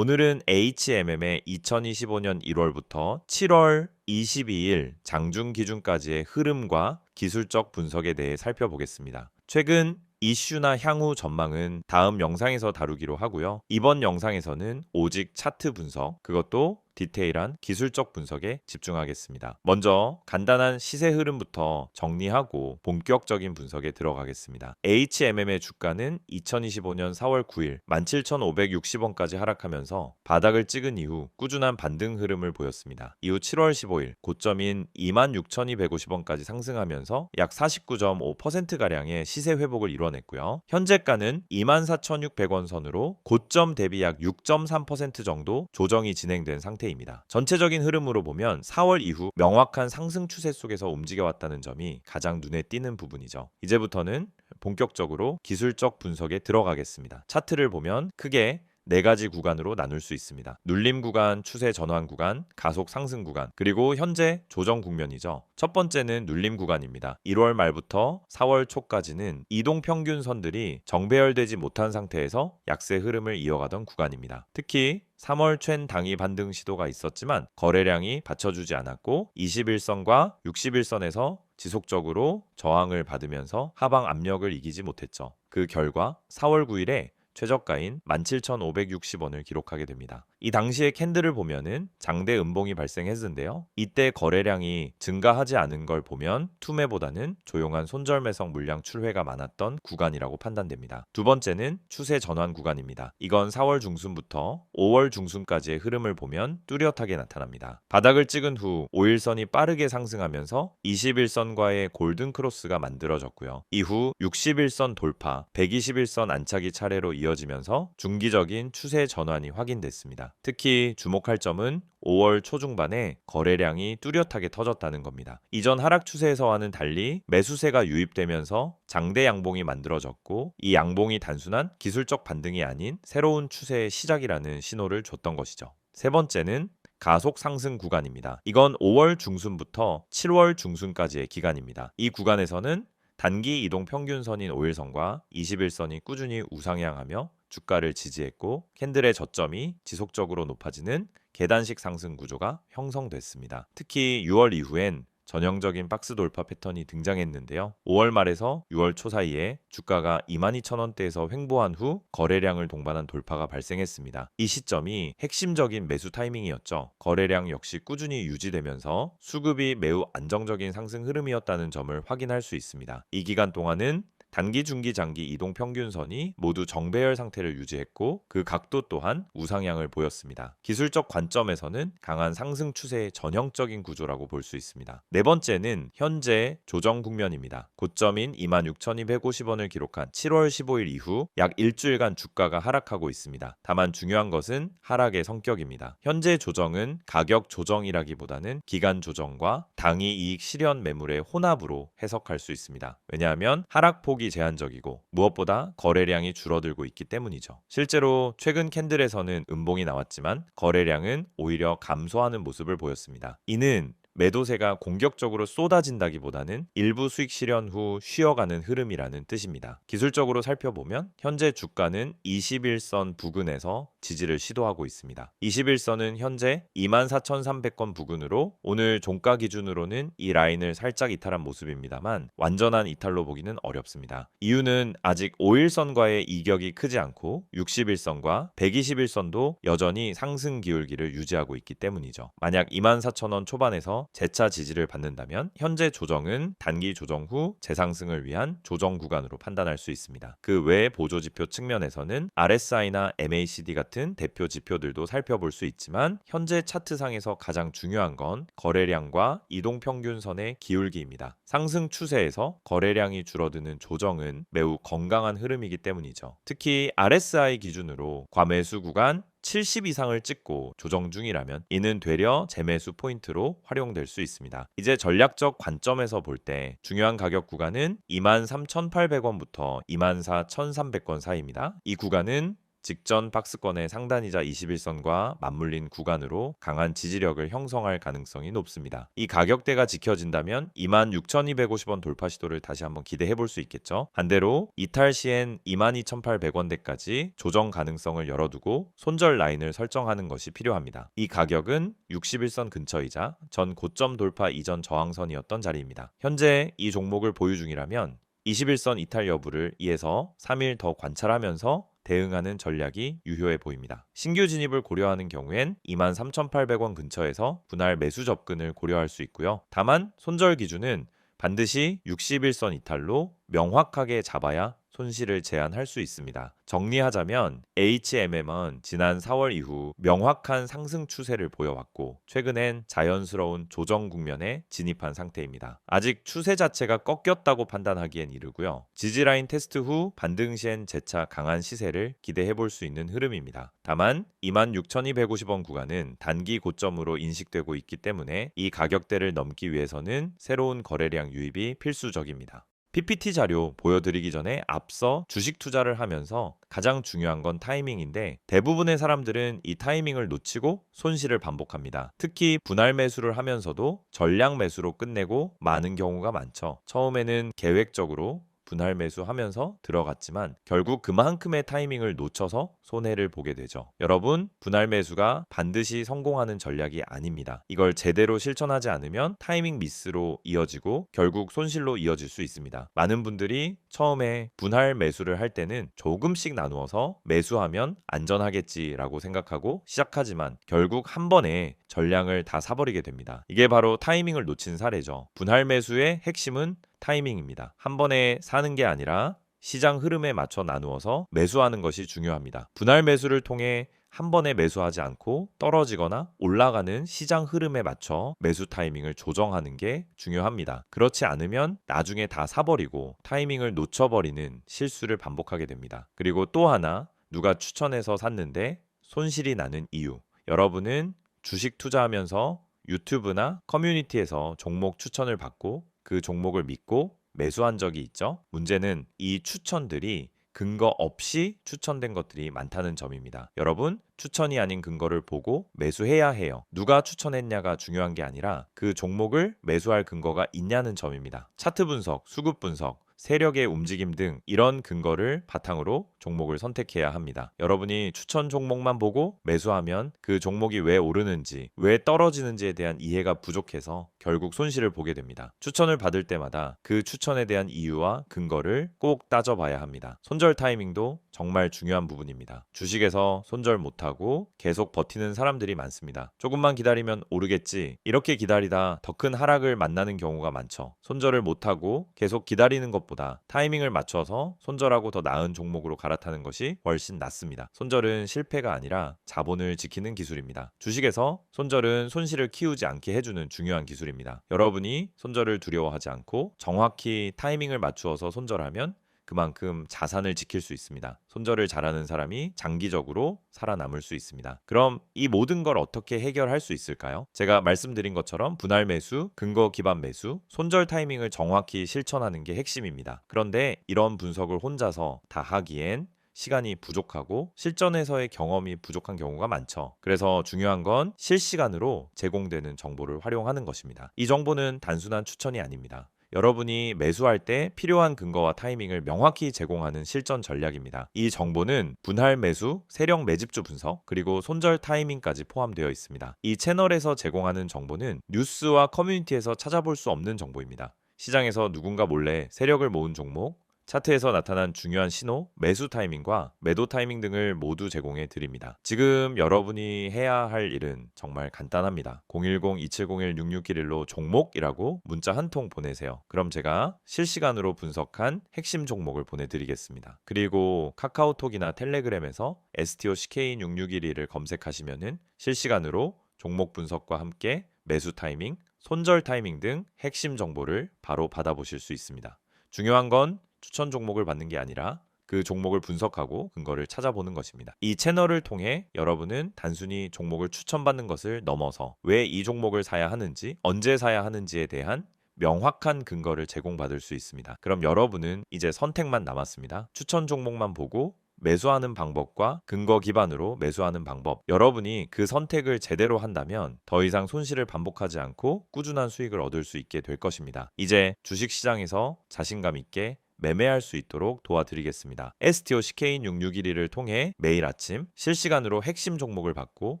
오늘은 HMM의 2025년 1월부터 7월 22일 장중 기준까지의 흐름과 기술적 분석에 대해 살펴보겠습니다. 최근 이슈나 향후 전망은 다음 영상에서 다루기로 하고요. 이번 영상에서는 오직 차트 분석, 그것도 디테일한 기술적 분석에 집중하겠습니다. 먼저 간단한 시세 흐름부터 정리하고 본격적인 분석에 들어가겠습니다. HMM의 주가는 2025년 4월 9일 17,560원까지 하락하면서 바닥을 찍은 이후 꾸준한 반등 흐름을 보였습니다. 이후 7월 15일 고점인 26,250원까지 상승하면서 약 49.5%가량의 시세 회복을 이뤄냈고요. 현재가는 24,600원 선으로 고점 대비 약 6.3% 정도 조정이 진행된 상태입니다. 전체적인 흐름으로 보면 4월 이후 명확한 상승 추세 속에서 움직여왔다는 점이 가장 눈에 띄는 부분이죠. 이제부터는 본격적으로 기술적 분석에 들어가겠습니다. 차트를 보면 크게 네 가지 구간으로 나눌 수 있습니다. 눌림 구간, 추세 전환 구간, 가속 상승 구간, 그리고 현재 조정 국면이죠. 첫 번째는 눌림 구간입니다. 1월 말부터 4월 초까지는 이동 평균선들이 정배열되지 못한 상태에서 약세 흐름을 이어가던 구간입니다. 특히 3월 챈 당이 반등 시도가 있었지만 거래량이 받쳐주지 않았고 21선과 61선에서 지속적으로 저항을 받으면서 하방 압력을 이기지 못했죠. 그 결과 4월 9일에 최저가인 17,560원을 기록하게 됩니다. 이 당시의 캔들을 보면은 장대 음봉이 발생했는데요. 이때 거래량이 증가하지 않은 걸 보면 투매보다는 조용한 손절매성 물량 출회가 많았던 구간이라고 판단됩니다. 두 번째는 추세 전환 구간입니다. 이건 4월 중순부터 5월 중순까지의 흐름을 보면 뚜렷하게 나타납니다. 바닥을 찍은 후 5일선이 빠르게 상승하면서 21선과의 골든 크로스가 만들어졌고요. 이후 61선 돌파, 121선 안착이 차례로 이어지면서 중기적인 추세 전환이 확인됐습니다. 특히 주목할 점은 5월 초중반에 거래량이 뚜렷하게 터졌다는 겁니다. 이전 하락 추세에서와는 달리 매수세가 유입되면서 장대 양봉이 만들어졌고 이 양봉이 단순한 기술적 반등이 아닌 새로운 추세의 시작이라는 신호를 줬던 것이죠. 세 번째는 가속 상승 구간입니다. 이건 5월 중순부터 7월 중순까지의 기간입니다. 이 구간에서는 단기 이동 평균선인 5일선과 21선이 꾸준히 우상향하며 주가를 지지했고 캔들의 저점이 지속적으로 높아지는 계단식 상승 구조가 형성됐습니다. 특히 6월 이후엔 전형적인 박스 돌파 패턴이 등장했는데요. 5월 말에서 6월 초 사이에 주가가 22,000원대에서 횡보한 후 거래량을 동반한 돌파가 발생했습니다. 이 시점이 핵심적인 매수 타이밍이었죠. 거래량 역시 꾸준히 유지되면서 수급이 매우 안정적인 상승 흐름이었다는 점을 확인할 수 있습니다. 이 기간 동안은 단기, 중기, 장기 이동 평균선이 모두 정배열 상태를 유지했고 그 각도 또한 우상향을 보였습니다. 기술적 관점에서는 강한 상승 추세의 전형적인 구조라고 볼 수 있습니다. 네 번째는 현재 조정 국면입니다. 고점인 26,250원을 기록한 7월 15일 이후 약 일주일간 주가가 하락하고 있습니다. 다만 중요한 것은 하락의 성격입니다. 현재 조정은 가격 조정이라기보다는 기간 조정과 당위 이익 실현 매물의 혼합으로 해석할 수 있습니다. 왜냐하면 하락폭 이 제한적이고 무엇보다 거래량이 줄어들고 있기 때문이죠. 실제로 최근 캔들에서는 음봉이 나왔지만 거래량은 오히려 감소하는 모습을 보였습니다. 이는 매도세가 공격적으로 쏟아진다기보다는 일부 수익 실현 후 쉬어가는 흐름이라는 뜻입니다. 기술적으로 살펴보면 현재 주가는 21선 부근에서 지지를 시도하고 있습니다. 21선은 현재 24,300원 부근으로 오늘 종가 기준으로는 이 라인을 살짝 이탈한 모습입니다만 완전한 이탈로 보기는 어렵습니다. 이유는 아직 5일선과의 이격이 크지 않고 61선과 121선도 여전히 상승 기울기를 유지하고 있기 때문이죠. 만약 24,000원 초반에서 재차 지지를 받는다면 현재 조정은 단기 조정 후 재상승을 위한 조정 구간으로 판단할 수 있습니다. 그 외 보조지표 측면에서는 RSI나 MACD 같은 대표 지표들도 살펴볼 수 있지만 현재 차트상에서 가장 중요한 건 거래량과 이동평균선의 기울기입니다. 상승 추세에서 거래량이 줄어드는 조정은 매우 건강한 흐름이기 때문이죠. 특히 RSI 기준으로 과매수 구간 70 이상을 찍고 조정 중이라면 이는 되려 재매수 포인트로 활용될 수 있습니다. 이제 전략적 관점에서 볼 때 중요한 가격 구간은 23,800원부터 24,300원 사이입니다. 이 구간은 직전 박스권의 상단이자 21선과 맞물린 구간으로 강한 지지력을 형성할 가능성이 높습니다. 이 가격대가 지켜진다면 26,250원 돌파 시도를 다시 한번 기대해 볼 수 있겠죠. 반대로 이탈 시엔 22,800원대까지 조정 가능성을 열어두고 손절 라인을 설정하는 것이 필요합니다. 이 가격은 61선 근처이자 전 고점 돌파 이전 저항선이었던 자리입니다. 현재 이 종목을 보유 중이라면 21선 이탈 여부를 2에서 3일 더 관찰하면서 대응하는 전략이 유효해 보입니다. 신규 진입을 고려하는 경우엔 23,800원 근처에서 분할 매수 접근을 고려할 수 있고요. 다만 손절 기준은 반드시 61선 이탈로 명확하게 잡아야 손실을 제한할 수 있습니다. 정리하자면 HMM은 지난 4월 이후 명확한 상승 추세를 보여왔고 최근엔 자연스러운 조정 국면에 진입한 상태입니다. 아직 추세 자체가 꺾였다고 판단하기엔 이르고요. 지지라인 테스트 후 반등 시엔 재차 강한 시세를 기대해 볼 수 있는 흐름입니다. 다만 26,250원 구간은 단기 고점으로 인식되고 있기 때문에 이 가격대를 넘기 위해서는 새로운 거래량 유입이 필수적입니다. PPT 자료 보여드리기 전에 앞서 주식 투자를 하면서 가장 중요한 건 타이밍인데 대부분의 사람들은 이 타이밍을 놓치고 손실을 반복합니다. 특히 분할 매수를 하면서도 전량 매수로 끝내고 마는 경우가 많죠. 처음에는 계획적으로 분할 매수하면서 들어갔지만 결국 그만큼의 타이밍을 놓쳐서 손해를 보게 되죠. 여러분, 분할 매수가 반드시 성공하는 전략이 아닙니다. 이걸 제대로 실천하지 않으면 타이밍 미스로 이어지고 결국 손실로 이어질 수 있습니다. 많은 분들이 처음에 분할 매수를 할 때는 조금씩 나누어서 매수하면 안전하겠지라고 생각하고 시작하지만 결국 한 번에 전량을 다 사버리게 됩니다. 이게 바로 타이밍을 놓친 사례죠. 분할 매수의 핵심은 타이밍입니다. 한 번에 사는 게 아니라 시장 흐름에 맞춰 나누어서 매수하는 것이 중요합니다. 분할 매수를 통해 한 번에 매수하지 않고 떨어지거나 올라가는 시장 흐름에 맞춰 매수 타이밍을 조정하는 게 중요합니다. 그렇지 않으면 나중에 다 사버리고 타이밍을 놓쳐버리는 실수를 반복하게 됩니다. 그리고 또 하나, 누가 추천해서 샀는데 손실이 나는 이유. 여러분은 주식 투자하면서 유튜브나 커뮤니티에서 종목 추천을 받고 그 종목을 믿고 매수한 적이 있죠. 문제는 이 추천들이 근거 없이 추천된 것들이 많다는 점입니다. 여러분, 추천이 아닌 근거를 보고 매수해야 해요. 누가 추천했냐가 중요한 게 아니라 그 종목을 매수할 근거가 있냐는 점입니다. 차트 분석, 수급 분석, 세력의 움직임 등 이런 근거를 바탕으로 종목을 선택해야 합니다. 여러분이 추천 종목만 보고 매수하면 그 종목이 왜 오르는지, 왜 떨어지는지에 대한 이해가 부족해서 결국 손실을 보게 됩니다. 추천을 받을 때마다 그 추천에 대한 이유와 근거를 꼭 따져봐야 합니다. 손절 타이밍도 정말 중요한 부분입니다. 주식에서 손절 못하고 계속 버티는 사람들이 많습니다. 조금만 기다리면 오르겠지. 이렇게 기다리다 더 큰 하락을 만나는 경우가 많죠. 손절을 못하고 계속 기다리는 것보다 타이밍을 맞춰서 손절하고 더 나은 종목으로 갈아타는 것이 훨씬 낫습니다. 손절은 실패가 아니라 자본을 지키는 기술입니다. 주식에서 손절은 손실을 키우지 않게 해주는 중요한 기술입니다. 여러분이 손절을 두려워하지 않고 정확히 타이밍을 맞추어서 손절하면 그만큼 자산을 지킬 수 있습니다. 손절을 잘하는 사람이 장기적으로 살아남을 수 있습니다. 그럼 이 모든 걸 어떻게 해결할 수 있을까요? 제가 말씀드린 것처럼 분할 매수, 근거 기반 매수, 손절 타이밍을 정확히 실천하는 게 핵심입니다. 그런데 이런 분석을 혼자서 다 하기엔 시간이 부족하고 실전에서의 경험이 부족한 경우가 많죠. 그래서 중요한 건 실시간으로 제공되는 정보를 활용하는 것입니다. 이 정보는 단순한 추천이 아닙니다. 여러분이 매수할 때 필요한 근거와 타이밍을 명확히 제공하는 실전 전략입니다. 이 정보는 분할 매수, 세력 매집주 분석, 그리고 손절 타이밍까지 포함되어 있습니다. 이 채널에서 제공하는 정보는 뉴스와 커뮤니티에서 찾아볼 수 없는 정보입니다. 시장에서 누군가 몰래 세력을 모은 종목, 차트에서 나타난 중요한 신호, 매수 타이밍과 매도 타이밍 등을 모두 제공해 드립니다. 지금 여러분이 해야 할 일은 정말 간단합니다. 010-2701-6611로 종목이라고 문자 한 통 보내세요. 그럼 제가 실시간으로 분석한 핵심 종목을 보내드리겠습니다. 그리고 카카오톡이나 텔레그램에서 STOCK661을 검색하시면은 실시간으로 종목 분석과 함께 매수 타이밍, 손절 타이밍 등 핵심 정보를 바로 받아보실 수 있습니다. 중요한 건 추천 종목을 받는 게 아니라 그 종목을 분석하고 근거를 찾아보는 것입니다. 이 채널을 통해 여러분은 단순히 종목을 추천받는 것을 넘어서 왜 이 종목을 사야 하는지, 언제 사야 하는지에 대한 명확한 근거를 제공받을 수 있습니다. 그럼 여러분은 이제 선택만 남았습니다. 추천 종목만 보고 매수하는 방법과 근거 기반으로 매수하는 방법. 여러분이 그 선택을 제대로 한다면 더 이상 손실을 반복하지 않고 꾸준한 수익을 얻을 수 있게 될 것입니다. 이제 주식시장에서 자신감 있게 매매할 수 있도록 도와드리겠습니다. STO CK6611을 통해 매일 아침 실시간으로 핵심 종목을 받고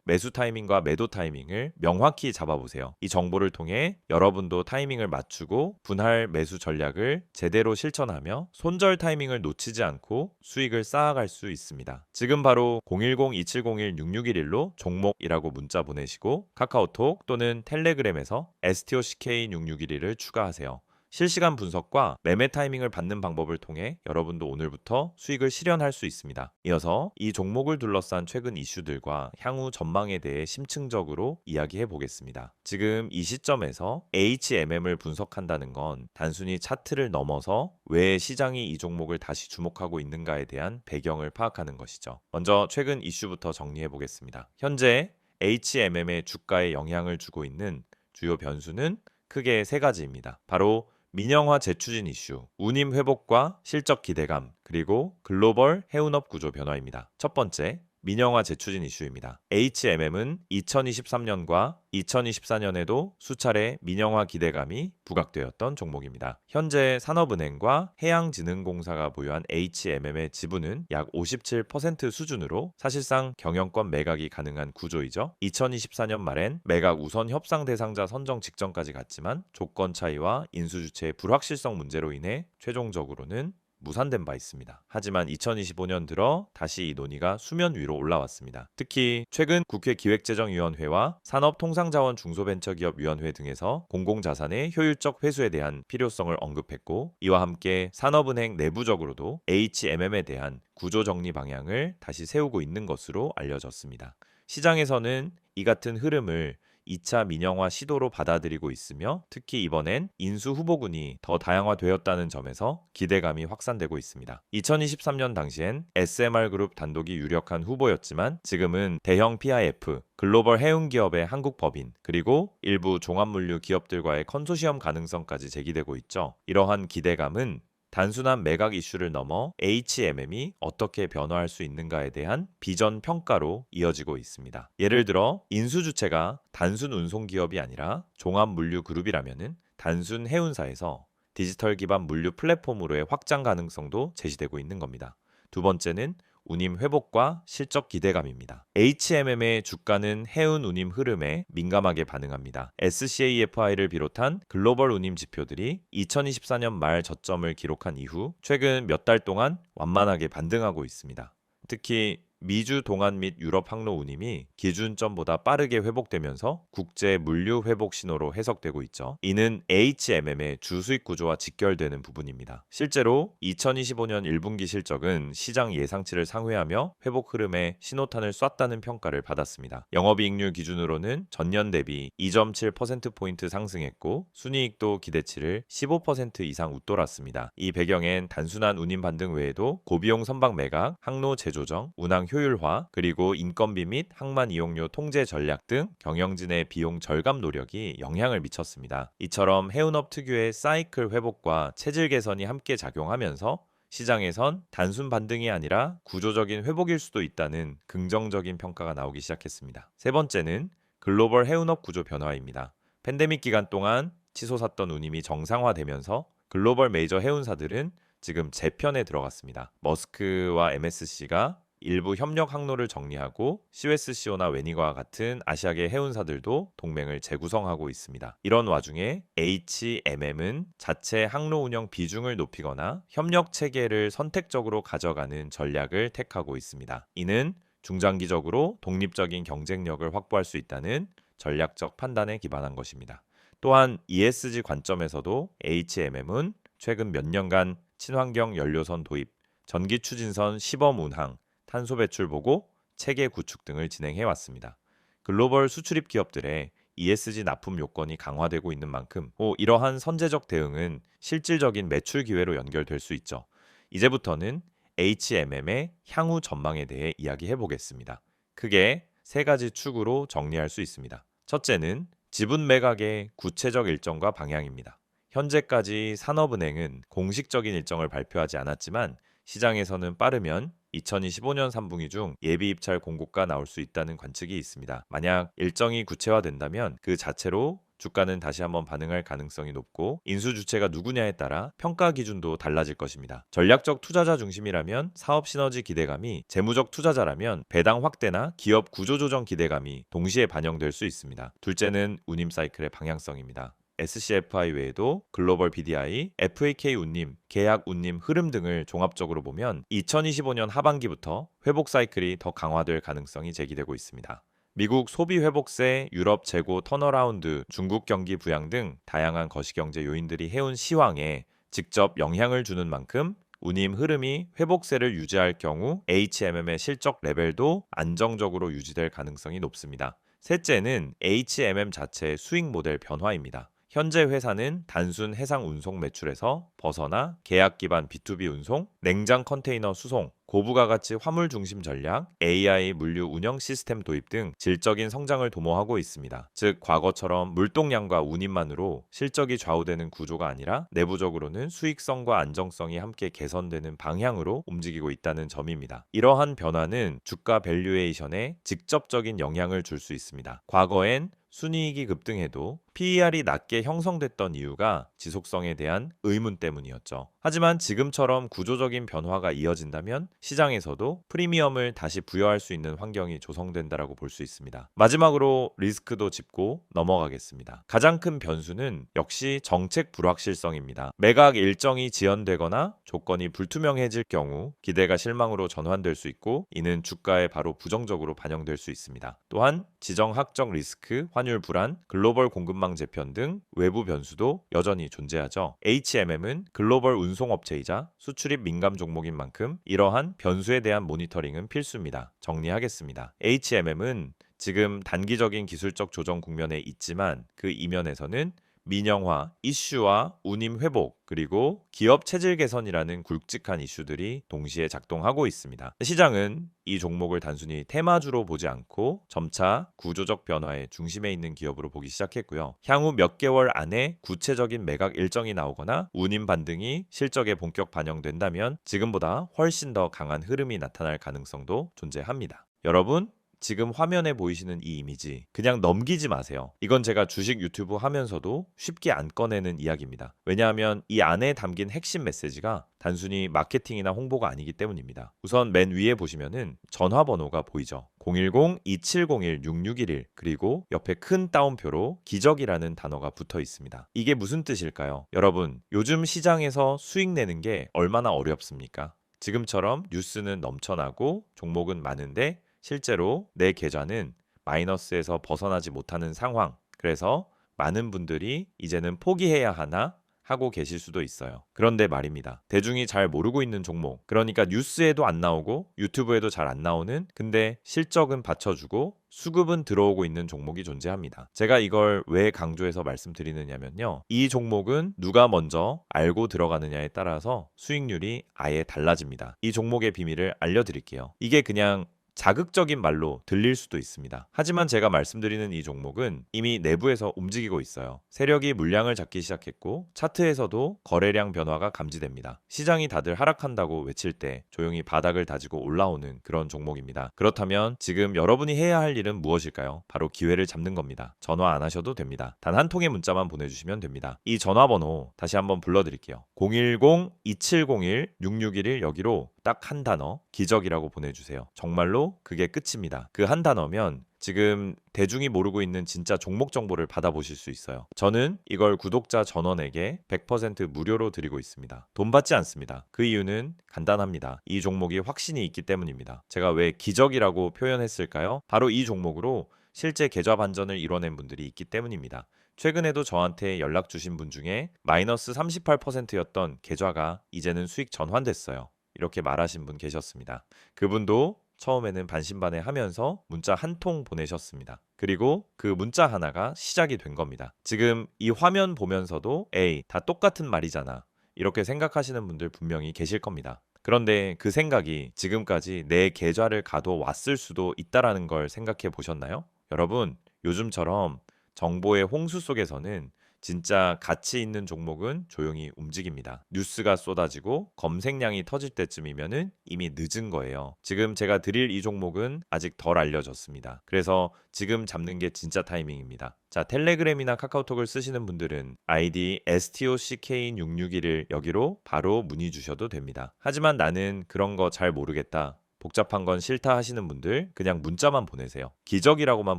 매수 타이밍과 매도 타이밍을 명확히 잡아보세요. 이 정보를 통해 여러분도 타이밍을 맞추고 분할 매수 전략을 제대로 실천하며 손절 타이밍을 놓치지 않고 수익을 쌓아갈 수 있습니다. 지금 바로 010-2701-6611로 종목이라고 문자 보내시고 카카오톡 또는 텔레그램에서 STO CK6611을 추가하세요. 실시간 분석과 매매 타이밍을 받는 방법을 통해 여러분도 오늘부터 수익을 실현할 수 있습니다. 이어서 이 종목을 둘러싼 최근 이슈들과 향후 전망에 대해 심층적으로 이야기해 보겠습니다. 지금 이 시점에서 HMM을 분석한다는 건 단순히 차트를 넘어서 왜 시장이 이 종목을 다시 주목하고 있는가에 대한 배경을 파악하는 것이죠. 먼저 최근 이슈부터 정리해 보겠습니다. 현재 HMM의 주가에 영향을 주고 있는 주요 변수는 크게 세 가지입니다. 바로 민영화 재추진 이슈, 운임 회복과 실적 기대감, 그리고 글로벌 해운업 구조 변화입니다. 첫 번째, 민영화 재추진 이슈입니다. HMM은 2023년과 2024년에도 수차례 민영화 기대감이 부각되었던 종목입니다. 현재 산업은행과 해양진흥공사가 보유한 HMM의 지분은 약 57% 수준으로 사실상 경영권 매각이 가능한 구조이죠. 2024년 말엔 매각 우선 협상 대상자 선정 직전까지 갔지만 조건 차이와 인수주체의 불확실성 문제로 인해 최종적으로는 무산된 바 있습니다. 하지만 2025년 들어 다시 이 논의가 수면 위로 올라왔습니다. 특히 최근 국회 기획재정위원회와 산업통상자원 중소벤처기업위원회 등에서 공공자산의 효율적 회수에 대한 필요성을 언급했고 이와 함께 산업은행 내부적으로도 HMM에 대한 구조정리 방향을 다시 세우고 있는 것으로 알려졌습니다. 시장에서는 이 같은 흐름을 2차 민영화 시도로 받아들이고 있으며 특히 이번엔 인수 후보군이 더 다양화되었다는 점에서 기대감이 확산되고 있습니다. 2023년 당시엔 SMR그룹 단독이 유력한 후보였지만 지금은 대형 PIF, 글로벌 해운기업의 한국 법인, 그리고 일부 종합물류 기업들과의 컨소시엄 가능성까지 제기되고 있죠. 이러한 기대감은 단순한 매각 이슈를 넘어 HMM이 어떻게 변화할 수 있는가에 대한 비전 평가로 이어지고 있습니다. 예를 들어 인수 주체가 단순 운송기업이 아니라 종합물류그룹이라면 단순 해운사에서 디지털 기반 물류 플랫폼으로의 확장 가능성도 제시되고 있는 겁니다. 두 번째는 운임 회복과 실적 기대감입니다. HMM의 주가는 해운 운임 흐름에 민감하게 반응합니다. SCAFI를 비롯한 글로벌 운임 지표들이 2024년 말 저점을 기록한 이후 최근 몇 달 동안 완만하게 반등하고 있습니다. 특히 미주 동안 및 유럽 항로 운임이 기준점보다 빠르게 회복되면서 국제 물류 회복 신호로 해석되고 있죠. 이는 HMM의 주수익 구조와 직결되는 부분입니다. 실제로 2025년 1분기 실적은 시장 예상치를 상회하며 회복 흐름에 신호탄을 쐈다는 평가를 받았습니다. 영업이익률 기준으로는 전년 대비 2.7%포인트 상승했고 순이익도 기대치를 15% 이상 웃돌았습니다. 이 배경엔 단순한 운임 반등 외에도 고비용 선박 매각, 항로 재조정, 운항 효율화, 그리고 인건비 및 항만 이용료 통제 전략 등 경영진의 비용 절감 노력이 영향을 미쳤습니다. 이처럼 해운업 특유의 사이클 회복과 체질 개선이 함께 작용하면서 시장에선 단순 반등이 아니라 구조적인 회복일 수도 있다는 긍정적인 평가가 나오기 시작했습니다. 세 번째는 글로벌 해운업 구조 변화입니다. 팬데믹 기간 동안 치솟았던 운임이 정상화되면서 글로벌 메이저 해운사들은 지금 재편에 들어갔습니다. 머스크와 MSC가 일부 협력 항로를 정리하고 COSCO나 웨니거와 같은 아시아계 해운사들도 동맹을 재구성하고 있습니다. 이런 와중에 HMM은 자체 항로 운영 비중을 높이거나 협력 체계를 선택적으로 가져가는 전략을 택하고 있습니다. 이는 중장기적으로 독립적인 경쟁력을 확보할 수 있다는 전략적 판단에 기반한 것입니다. 또한 ESG 관점에서도 HMM은 최근 몇 년간 친환경 연료선 도입, 전기 추진선 시범 운항, 탄소 배출 보고 체계 구축 등을 진행해 왔습니다. 글로벌 수출입 기업들의 ESG 납품 요건이 강화되고 있는 만큼 이러한 선제적 대응은 실질적인 매출 기회로 연결될 수 있죠. 이제부터는 HMM의 향후 전망에 대해 이야기해 보겠습니다. 크게 세 가지 축으로 정리할 수 있습니다. 첫째는 지분 매각의 구체적 일정과 방향입니다. 현재까지 산업은행은 공식적인 일정을 발표하지 않았지만 시장에서는 빠르면 2025년 3분기 중 예비 입찰 공고가 나올 수 있다는 관측이 있습니다. 만약 일정이 구체화된다면 그 자체로 주가는 다시 한번 반응할 가능성이 높고 인수 주체가 누구냐에 따라 평가 기준도 달라질 것입니다. 전략적 투자자 중심이라면 사업 시너지 기대감이, 재무적 투자자라면 배당 확대나 기업 구조 조정 기대감이 동시에 반영될 수 있습니다. 둘째는 운임 사이클의 방향성입니다. SCFI 외에도 글로벌 BDI, FAK 운임, 계약 운임 흐름 등을 종합적으로 보면 2025년 하반기부터 회복 사이클이 더 강화될 가능성이 제기되고 있습니다. 미국 소비 회복세, 유럽 재고 턴어라운드, 중국 경기 부양 등 다양한 거시경제 요인들이 해온 시황에 직접 영향을 주는 만큼 운임 흐름이 회복세를 유지할 경우 HMM의 실적 레벨도 안정적으로 유지될 가능성이 높습니다. 셋째는 HMM 자체의 수익 모델 변화입니다. 현재 회사는 단순 해상 운송 매출에서 벗어나 계약 기반 B2B 운송, 냉장 컨테이너 수송, 고부가가치 화물 중심 전략, AI 물류 운영 시스템 도입 등 질적인 성장을 도모하고 있습니다. 즉 과거처럼 물동량과 운임만으로 실적이 좌우되는 구조가 아니라 내부적으로는 수익성과 안정성이 함께 개선되는 방향으로 움직이고 있다는 점입니다. 이러한 변화는 주가 밸류에이션에 직접적인 영향을 줄 수 있습니다. 과거엔 순이익이 급등해도 PER이 낮게 형성됐던 이유가 지속성에 대한 의문 때문이었죠. 하지만 지금처럼 구조적인 변화가 이어진다면 시장에서도 프리미엄을 다시 부여할 수 있는 환경이 조성된다라고 볼 수 있습니다. 마지막으로 리스크도 짚고 넘어가겠습니다. 가장 큰 변수는 역시 정책 불확실성입니다. 매각 일정이 지연되거나 조건이 불투명해질 경우 기대가 실망으로 전환될 수 있고 이는 주가에 바로 부정적으로 반영될 수 있습니다. 또한 지정학적 리스크, 환율 불안, 글로벌 공급망 재편 등 외부 변수도 여전히 존재하죠. HMM은 글로벌 운송업체이자 수출입 민감 종목인 만큼 이러한 변수에 대한 모니터링은 필수입니다. 정리하겠습니다. HMM은 지금 단기적인 기술적 조정 국면에 있지만 그 이면에서는 민영화, 이슈화, 운임 회복, 그리고 기업 체질 개선이라는 굵직한 이슈들이 동시에 작동하고 있습니다. 시장은 이 종목을 단순히 테마주로 보지 않고 점차 구조적 변화의 중심에 있는 기업으로 보기 시작했고요. 향후 몇 개월 안에 구체적인 매각 일정이 나오거나 운임 반등이 실적에 본격 반영된다면 지금보다 훨씬 더 강한 흐름이 나타날 가능성도 존재합니다. 여러분, 지금 화면에 보이시는 이 이미지 그냥 넘기지 마세요. 이건 제가 주식 유튜브 하면서도 쉽게 안 꺼내는 이야기입니다. 왜냐하면 이 안에 담긴 핵심 메시지가 단순히 마케팅이나 홍보가 아니기 때문입니다. 우선 맨 위에 보시면은 전화번호가 보이죠. 010-2701-6611 그리고 옆에 큰 따옴표로 기적이라는 단어가 붙어 있습니다. 이게 무슨 뜻일까요? 여러분, 요즘 시장에서 수익 내는 게 얼마나 어렵습니까? 지금처럼 뉴스는 넘쳐나고 종목은 많은데 실제로 내 계좌는 마이너스에서 벗어나지 못하는 상황. 그래서 많은 분들이 이제는 포기해야 하나 하고 계실 수도 있어요. 그런데 말입니다. 대중이 잘 모르고 있는 종목, 그러니까 뉴스에도 안 나오고 유튜브에도 잘 안 나오는, 근데 실적은 받쳐주고 수급은 들어오고 있는 종목이 존재합니다. 제가 이걸 왜 강조해서 말씀드리느냐면요. 이 종목은 누가 먼저 알고 들어가느냐에 따라서 수익률이 아예 달라집니다. 이 종목의 비밀을 알려드릴게요. 이게 그냥 자극적인 말로 들릴 수도 있습니다. 하지만 제가 말씀드리는 이 종목은 이미 내부에서 움직이고 있어요. 세력이 물량을 잡기 시작했고 차트에서도 거래량 변화가 감지됩니다. 시장이 다들 하락한다고 외칠 때 조용히 바닥을 다지고 올라오는 그런 종목입니다. 그렇다면 지금 여러분이 해야 할 일은 무엇일까요? 바로 기회를 잡는 겁니다. 전화 안 하셔도 됩니다. 단 한 통의 문자만 보내주시면 됩니다. 이 전화번호 다시 한번 불러드릴게요. 010-2701-6611 여기로 딱 한 단어 기적이라고 보내주세요. 정말로 그게 끝입니다. 그 한 단어면 지금 대중이 모르고 있는 진짜 종목 정보를 받아보실 수 있어요. 저는 이걸 구독자 전원에게 100% 무료로 드리고 있습니다. 돈 받지 않습니다. 그 이유는 간단합니다. 이 종목이 확신이 있기 때문입니다. 제가 왜 기적이라고 표현했을까요? 바로 이 종목으로 실제 계좌 반전을 이뤄낸 분들이 있기 때문입니다. 최근에도 저한테 연락 주신 분 중에 마이너스 38%였던 계좌가 이제는 수익 전환됐어요. 이렇게 말하신 분 계셨습니다. 그분도 처음에는 반신반의하면서 문자 한 통 보내셨습니다. 그리고 그 문자 하나가 시작이 된 겁니다. 지금 이 화면 보면서도 에이, 다 똑같은 말이잖아. 이렇게 생각하시는 분들 분명히 계실 겁니다. 그런데 그 생각이 지금까지 내 계좌를 가둬왔을 수도 있다라는 걸 생각해 보셨나요? 여러분, 요즘처럼 정보의 홍수 속에서는 진짜 가치 있는 종목은 조용히 움직입니다. 뉴스가 쏟아지고 검색량이 터질 때쯤이면은 이미 늦은 거예요. 지금 제가 드릴 이 종목은 아직 덜 알려졌습니다. 그래서 지금 잡는 게 진짜 타이밍입니다. 자, 텔레그램이나 카카오톡을 쓰시는 분들은 아이디 STOCK661을 여기로 바로 문의 주셔도 됩니다. 하지만 나는 그런 거 잘 모르겠다, 복잡한 건 싫다 하시는 분들 그냥 문자만 보내세요. 기적이라고만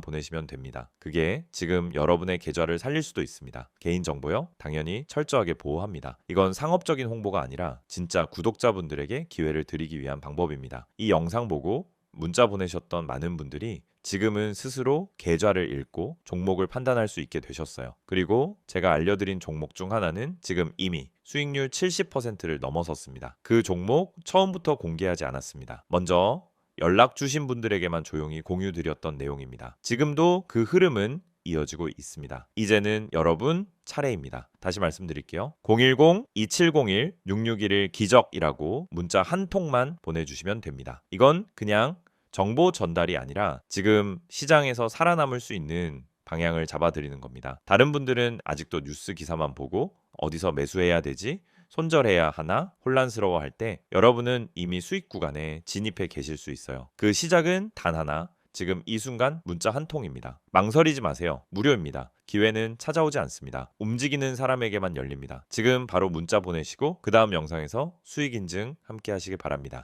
보내시면 됩니다. 그게 지금 여러분의 계좌를 살릴 수도 있습니다. 개인정보요? 당연히 철저하게 보호합니다. 이건 상업적인 홍보가 아니라 진짜 구독자분들에게 기회를 드리기 위한 방법입니다. 이 영상 보고 문자 보내셨던 많은 분들이 지금은 스스로 계좌를 읽고 종목을 판단할 수 있게 되셨어요. 그리고 제가 알려드린 종목 중 하나는 지금 이미 수익률 70%를 넘어섰습니다. 그 종목 처음부터 공개하지 않았습니다. 먼저 연락 주신 분들에게만 조용히 공유드렸던 내용입니다. 지금도 그 흐름은 이어지고 있습니다. 이제는 여러분 차례입니다. 다시 말씀드릴게요. 010-2701-6611 기적이라고 문자 한 통만 보내주시면 됩니다. 이건 그냥 정보 전달이 아니라 지금 시장에서 살아남을 수 있는 방향을 잡아드리는 겁니다. 다른 분들은 아직도 뉴스 기사만 보고 어디서 매수해야 되지? 손절해야 하나? 혼란스러워할 때 여러분은 이미 수익 구간에 진입해 계실 수 있어요. 그 시작은 단 하나, 지금 이 순간 문자 한 통입니다. 망설이지 마세요. 무료입니다. 기회는 찾아오지 않습니다. 움직이는 사람에게만 열립니다. 지금 바로 문자 보내시고 그 다음 영상에서 수익 인증 함께 하시길 바랍니다.